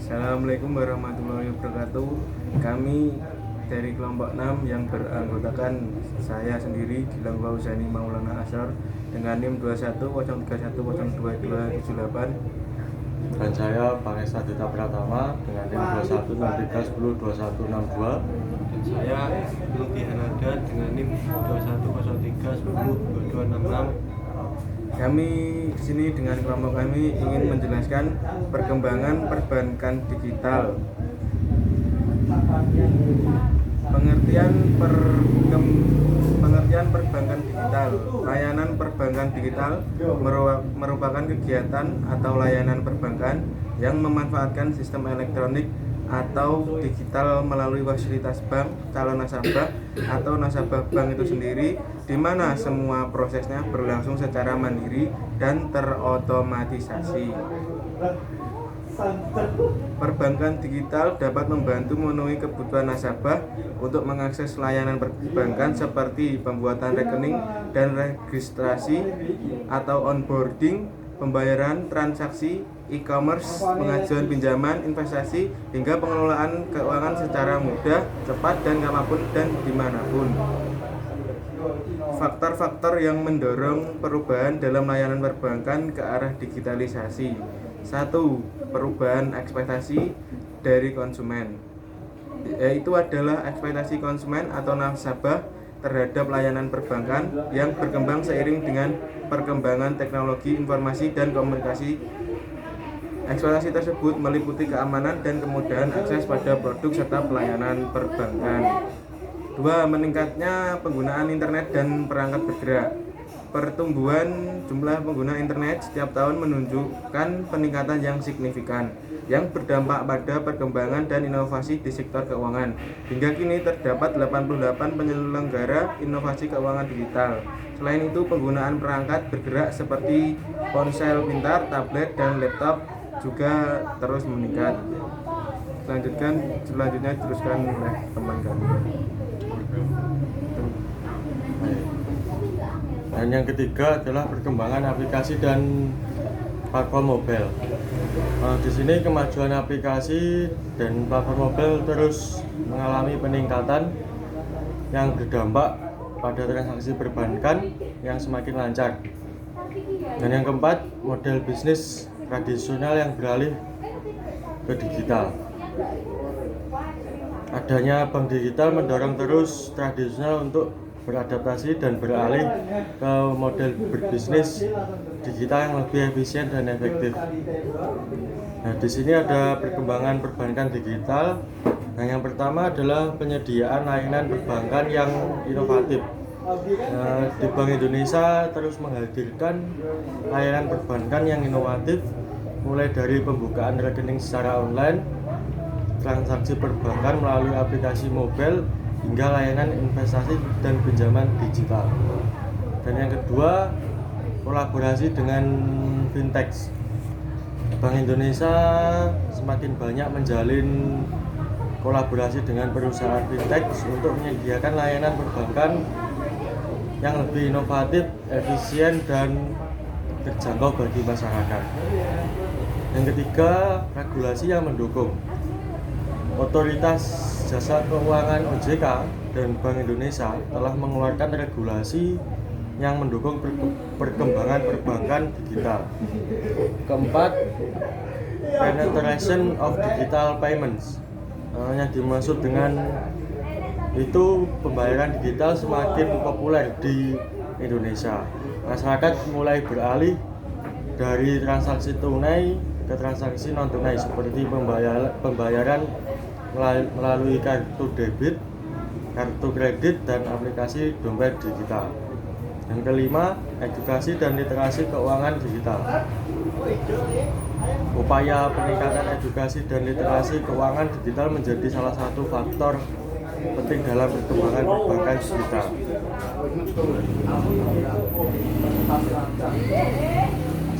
Assalamualaikum warahmatullahi wabarakatuh. Kami dari kelompok 6 yang beranggotakan saya sendiri Gilang Fauzani Maulana Ashar dengan NIM 2103102278. Dan saya Pangestu Dita Pratama dengan NIM 2103102162. Dan saya Luti Hanada dengan NIM 2103102266. Kami di sini dengan kelompok kami ingin menjelaskan perkembangan perbankan digital. Pengertian perbankan digital. Layanan perbankan digital merupakan kegiatan atau layanan perbankan yang memanfaatkan sistem elektronik atau digital melalui fasilitas bank, calon nasabah atau nasabah bank itu sendiri, di mana semua prosesnya berlangsung secara mandiri dan terotomatisasi. Perbankan digital dapat membantu memenuhi kebutuhan nasabah untuk mengakses layanan perbankan seperti pembuatan rekening dan registrasi atau onboarding, pembayaran transaksi, e-commerce, pengajuan pinjaman, investasi, hingga pengelolaan keuangan secara mudah, cepat, dan kapanpun dan dimanapun. Faktor-faktor yang mendorong perubahan dalam layanan perbankan ke arah digitalisasi. 1. Perubahan ekspektasi dari konsumen, yaitu adalah ekspektasi konsumen atau nasabah terhadap layanan perbankan yang berkembang seiring dengan perkembangan teknologi informasi dan komunikasi. Ekspektasi tersebut meliputi keamanan dan kemudahan akses pada produk serta pelayanan perbankan. 2. Meningkatnya penggunaan internet dan perangkat bergerak. Pertumbuhan jumlah pengguna internet setiap tahun menunjukkan peningkatan yang signifikan yang berdampak pada perkembangan dan inovasi di sektor keuangan. Hingga kini terdapat 88 penyelenggara inovasi keuangan digital. Selain itu, penggunaan perangkat bergerak seperti ponsel pintar, tablet, dan laptop juga terus meningkat. Selanjutnya diteruskan oleh teman kami. Dan yang ketiga adalah perkembangan aplikasi dan platform mobile. Di sini kemajuan aplikasi dan platform mobile terus mengalami peningkatan yang berdampak pada transaksi perbankan yang semakin lancar. Dan yang keempat, model bisnis tradisional yang beralih ke digital. Adanya bank digital mendorong terus tradisional untuk beradaptasi dan beralih ke model berbisnis digital yang lebih efisien dan efektif. Nah, di sini ada perkembangan perbankan digital. Nah, yang pertama adalah penyediaan layanan perbankan yang inovatif. Di Bank Indonesia terus menghadirkan layanan perbankan yang inovatif, mulai dari pembukaan rekening secara online, transaksi perbankan melalui aplikasi mobile, hingga layanan investasi dan pinjaman digital. Dan yang kedua, kolaborasi dengan fintech. Bank Indonesia semakin banyak menjalin kolaborasi dengan perusahaan fintech untuk menyediakan layanan perbankan yang lebih inovatif, efisien, dan terjangkau bagi masyarakat. Yang ketiga, regulasi yang mendukung. Otoritas Jasa Keuangan OJK dan Bank Indonesia telah mengeluarkan regulasi yang mendukung perkembangan perbankan digital. Keempat, penetration of digital payments. Yang dimaksud dengan itu, pembayaran digital semakin populer di Indonesia. Masyarakat mulai beralih dari transaksi tunai ke transaksi non tunai seperti pembayaran melalui kartu debit, kartu kredit, dan aplikasi dompet digital. Yang kelima, edukasi dan literasi keuangan digital. Upaya peningkatan edukasi dan literasi keuangan digital menjadi salah satu faktor penting dalam perkembangan perbankan digital.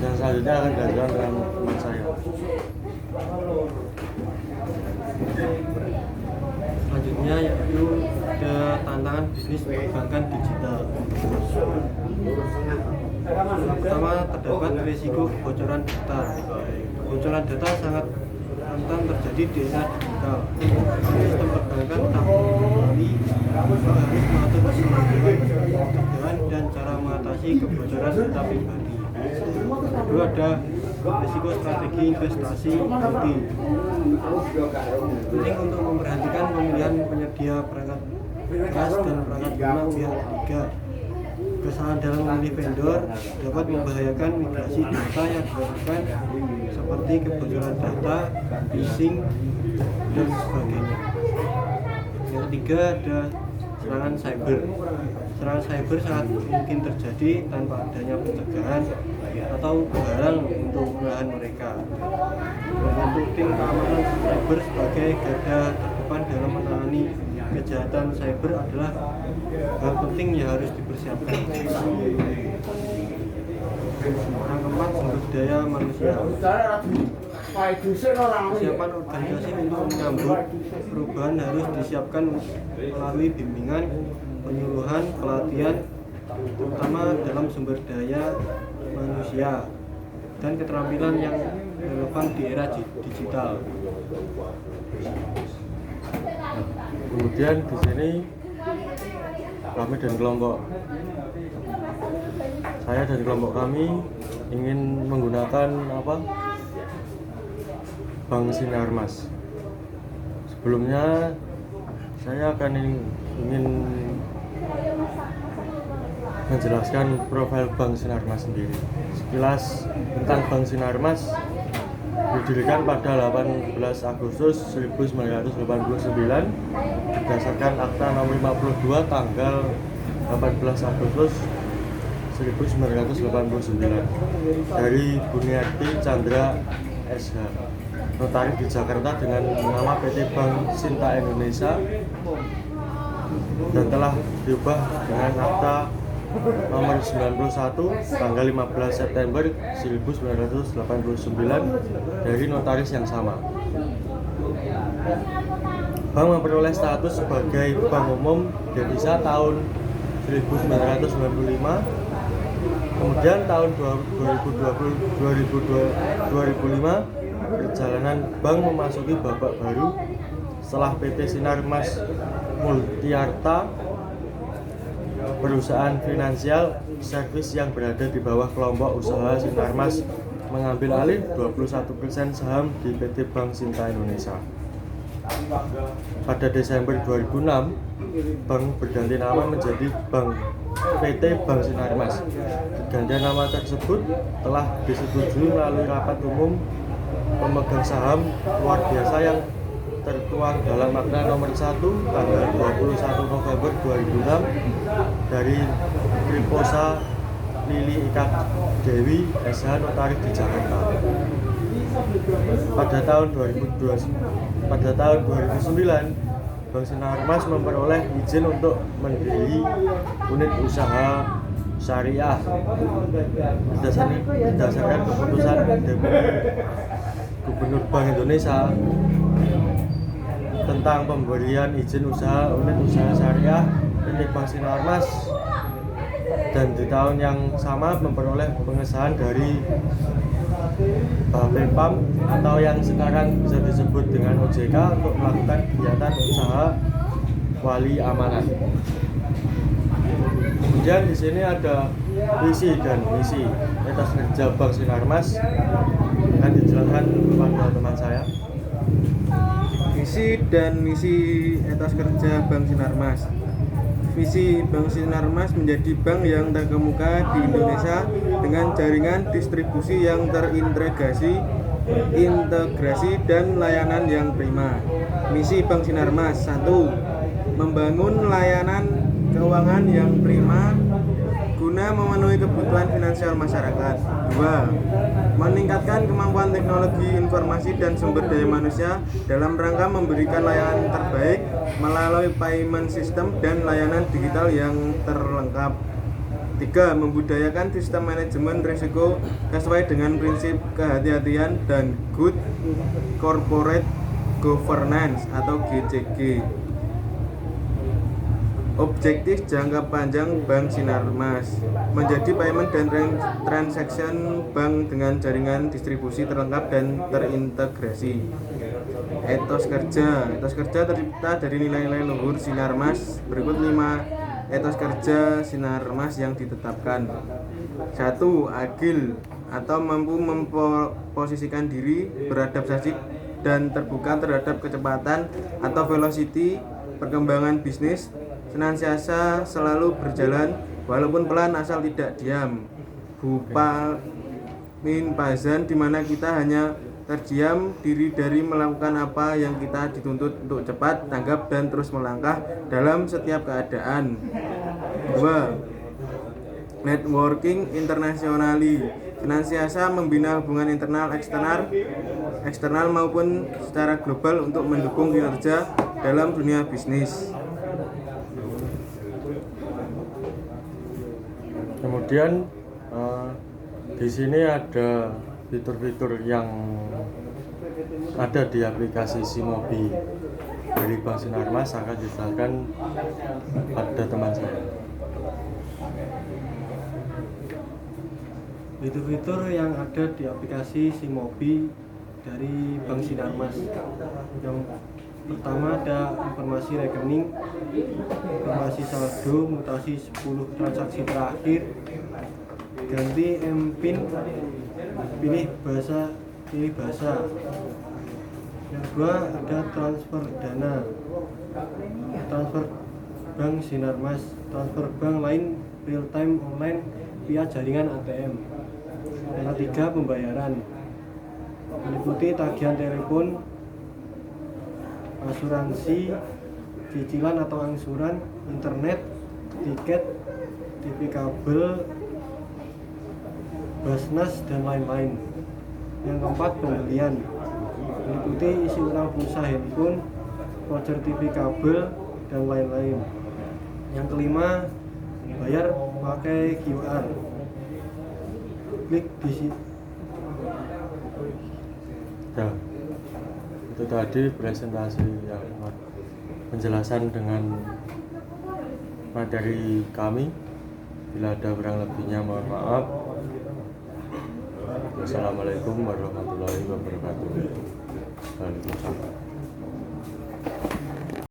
Dan selanjutnya akan dilanjutkan dengan teman saya. Selanjutnya yaitu ada tantangan bisnis perbankan digital. Pertama, terdapat risiko kebocoran data. Kebocoran data sangat rentan peningkatan terjadi di era digital. Sistem perbankan tak kembali harus mengatur pencegahan dan cara mengatasi kebocoran data pribadi. Kedua, ada risiko strategi investasi penting. Penting untuk memperhatikan pemilihan penyedia perangkat keras dan perangkat lunak pihak ketiga. Kesalahan dalam memilih vendor dapat membahayakan migrasi data yang dilakukan seperti kebocoran data, phishing, dan sebagainya. Yang ketiga ada serangan cyber. Serangan cyber sangat mungkin terjadi tanpa adanya pencegahan atau penghalang untuk usaha mereka. Membentuk tim keamanan cyber sebagai garda terdepan dalam menangani kejahatan cyber adalah hal penting yang harus dipersiapkan. Yang keempat, sumber daya manusia. Kesiapan organisasi untuk menyambut perubahan harus disiapkan melalui bimbingan, penyuluhan, pelatihan, terutama dalam sumber daya manusia dan keterampilan yang relevan di era digital. Kemudian di sini kami dan kelompok saya dan kelompok kami ingin menggunakan Bank Sinarmas. Sebelumnya saya akan ingin menjelaskan profil Bank Sinarmas sendiri. Sekilas tentang Bank Sinarmas, didirikan pada 18 Agustus 1989 berdasarkan Akta Nomor 52 tanggal 18 Agustus 1989 dari Buniarti Chandra SH, notaris di Jakarta dengan nama PT Bank Sinta Indonesia, dan telah diubah dengan Akta Nomor 91 tanggal 15 September 1989 dari notaris yang sama. Bank memperoleh status sebagai bank umum devisa tahun 1995. Kemudian tahun 2005 perjalanan bank memasuki babak baru setelah PT Sinarmas Multiarta, perusahaan finansial servis yang berada di bawah kelompok usaha Sinarmas, mengambil alih 21% saham di PT Bank Sinta Indonesia. Pada Desember 2006, bank berganti nama menjadi PT Bank Sinarmas. Pergantian nama tersebut telah disetujui melalui rapat umum pemegang saham luar biasa yang tertuang dalam Akta Nomor 1 tanggal 21 November 2006 dari Kriposa Lili Ikat Dewi SH Notaris di Jakarta. Pada tahun 2009, Bank Sinarmas memperoleh izin untuk mendirikan unit usaha syariah berdasarkan keputusan Gubernur Bank Indonesia tentang pemberian izin usaha unit usaha syariah milik Bank Sinarmas, dan di tahun yang sama memperoleh pengesahan dari Bapepam atau yang sekarang bisa disebut dengan OJK untuk melakukan kegiatan usaha wali amanat. Kemudian di sini ada visi dan misi etos kerja Bank Sinarmas, akan dijelaskan kepada teman saya. Visi dan misi etos kerja Bank Sinarmas. Visi Bank Sinarmas menjadi bank yang terkemuka di Indonesia dengan jaringan distribusi yang terintegrasi, dan layanan yang prima. Misi Bank Sinarmas: 1. Membangun layanan keuangan yang prima guna memenuhi kebutuhan finansial masyarakat. 2. Meningkatkan kemampuan teknologi informasi dan sumber daya manusia dalam rangka memberikan layanan terbaik melalui payment system dan layanan digital yang terlengkap. 3. Membudayakan sistem manajemen risiko sesuai dengan prinsip kehati-hatian dan good corporate governance atau GCG. Objektif jangka panjang Bank Sinarmas menjadi payment dan transaction bank dengan jaringan distribusi terlengkap dan terintegrasi. Etos kerja. Etos kerja tercipta dari nilai-nilai luhur Sinarmas. Berikut 5 etos kerja Sinarmas yang ditetapkan. 1. Agil atau mampu memposisikan diri, beradaptasi dan terbuka terhadap kecepatan atau velocity perkembangan bisnis, senantiasa selalu berjalan walaupun pelan asal tidak diam. Bupa min pazan, di mana kita hanya terdiam diri dari melakukan apa yang kita dituntut untuk cepat, tanggap dan terus melangkah dalam setiap keadaan. 2. Networking internasionali, senantiasa membina hubungan internal eksternal maupun secara global untuk mendukung kinerja dalam dunia bisnis. Kemudian di sini ada fitur-fitur yang ada di aplikasi Simobi dari Bank Sinarmas, akan dijelaskan pada teman saya. Fitur-fitur yang ada di aplikasi Simobi dari Bank Sinarmas. Yang pertama ada informasi rekening, informasi saldo, mutasi 10 transaksi terakhir, ganti MPIN, pilih bahasa. Yang kedua ada transfer dana, transfer bank Sinarmas, transfer bank lain real time online via jaringan ATM. Yang ketiga pembayaran, meliputi tagihan telepon, asuransi, cicilan atau angsuran, internet, tiket, TV kabel, Basnas dan lain-lain. Yang keempat pembelian, meliputi isi ulang pulsa handphone, voucher TV kabel dan lain-lain. Yang kelima bayar pakai QR. Klik di sini. Ya, itu tadi presentasi yang penjelasan dengan materi kami. Bila ada kurang lebihnya mohon maaf. Wassalamualaikum warahmatullahi wabarakatuh. Waalaikumsalam.